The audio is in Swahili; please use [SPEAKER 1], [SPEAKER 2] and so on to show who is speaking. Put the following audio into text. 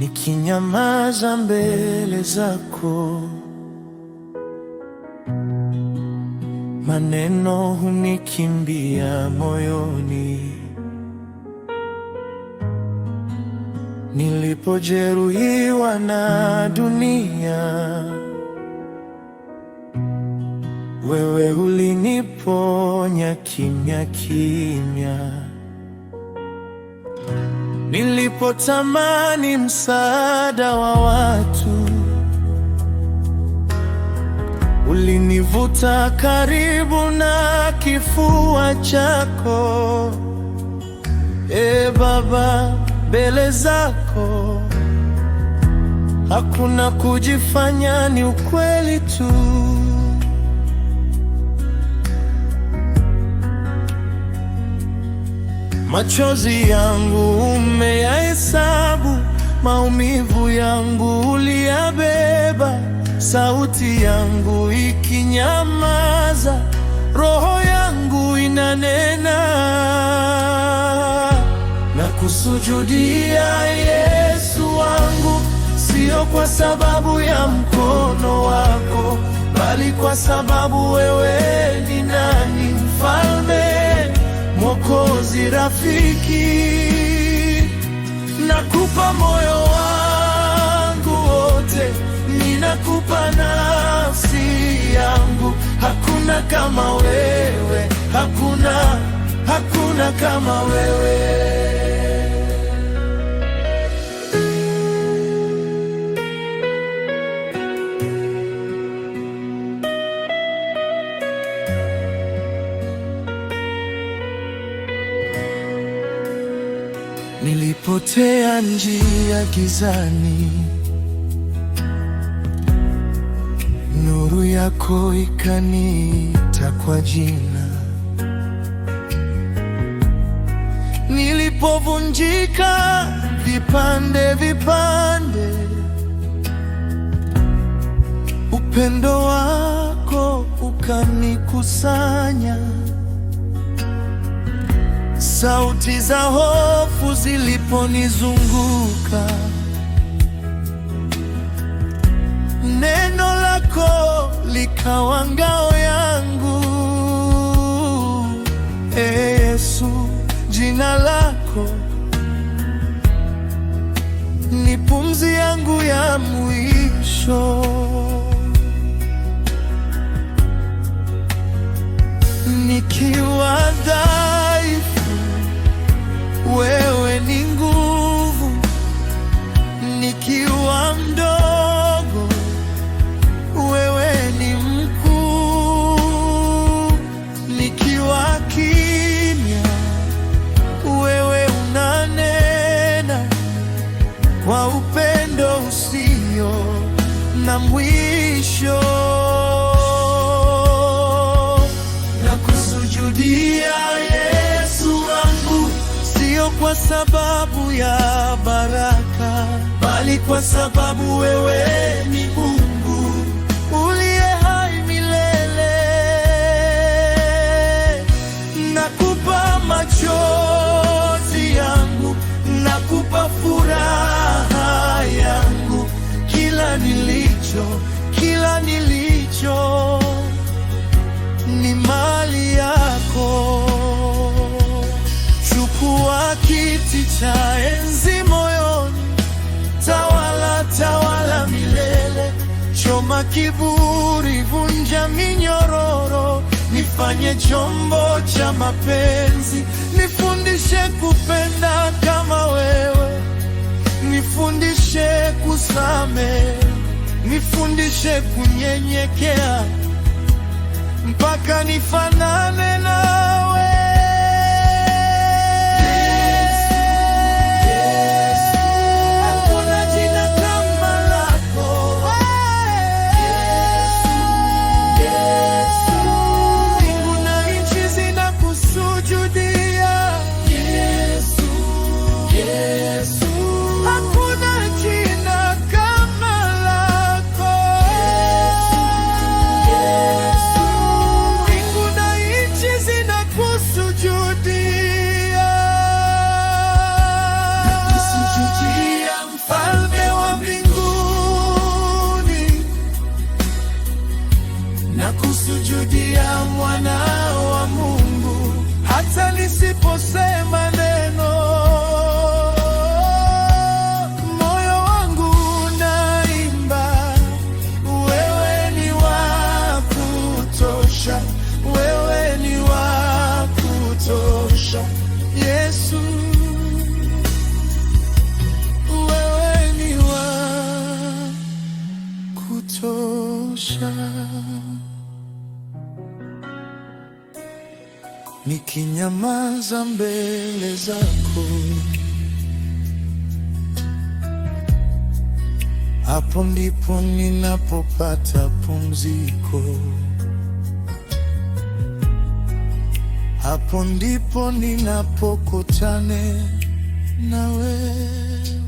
[SPEAKER 1] nikinyamaza mbele zako. Maneno hunikimbia moyoni, nilipojeruhiwa na dunia. Wewe uliniponya kimya kimya. Nilipotamani msaada wa watu, ulinivuta karibu na kifua chako. Baba, mbele zako hakuna kujifanya, ni ukweli tu. Machozi yangu umeyahesabu, maumivu yangu uliyabeba. Sauti yangu ikinyamaza, roho yangu inanena. Nakusujudia Yesu wangu, sio kwa sababu ya mkono wako, bali kwa sababu wewe ni nani, mfalme, Mwokozi, rafiki. Nakupa moyo wangu wote, ninakupa nafsi yangu. Hakuna kama wewe, hakuna kama wewe. Nilipotea njia gizani, nuru yako ikaniita kwa jina. Nilipovunjika vipande vipande, upendo wako ukanikusanya. Sauti za hofu ziliponizunguka, neno lako likawa ngao yangu. Yesu, jina lako ni pumzi yangu ya mwisho. Nikiwa dhaifu, wewe ni nguvu. Nikiwa mdogo, wewe ni mkuu. Nikiwa kimya, wewe unanena kwa upendo usio na mwisho. Nakusujudia Yesu wangu, sio kwa sababu ya baraka, bali kwa sababu wewe ni Mungu uliye hai milele. Nakupa machozi yangu, nakupa furaha yangu. Kila nilicho ni mali yako. Chukua kiti cha enzi moyoni, tawala milele. Choma kiburi, vunja minyororo, nifanye chombo cha mapenzi. Nifundishe kupenda kama wewe, nifundishe kusamehe, nifundishe kunyenyekea mpaka nifanane nawe. maisha. Nikinyamaza mbele zako, hapo ndipo ninapopata pumziko. Hapo ndipo ninapokutana na wewe.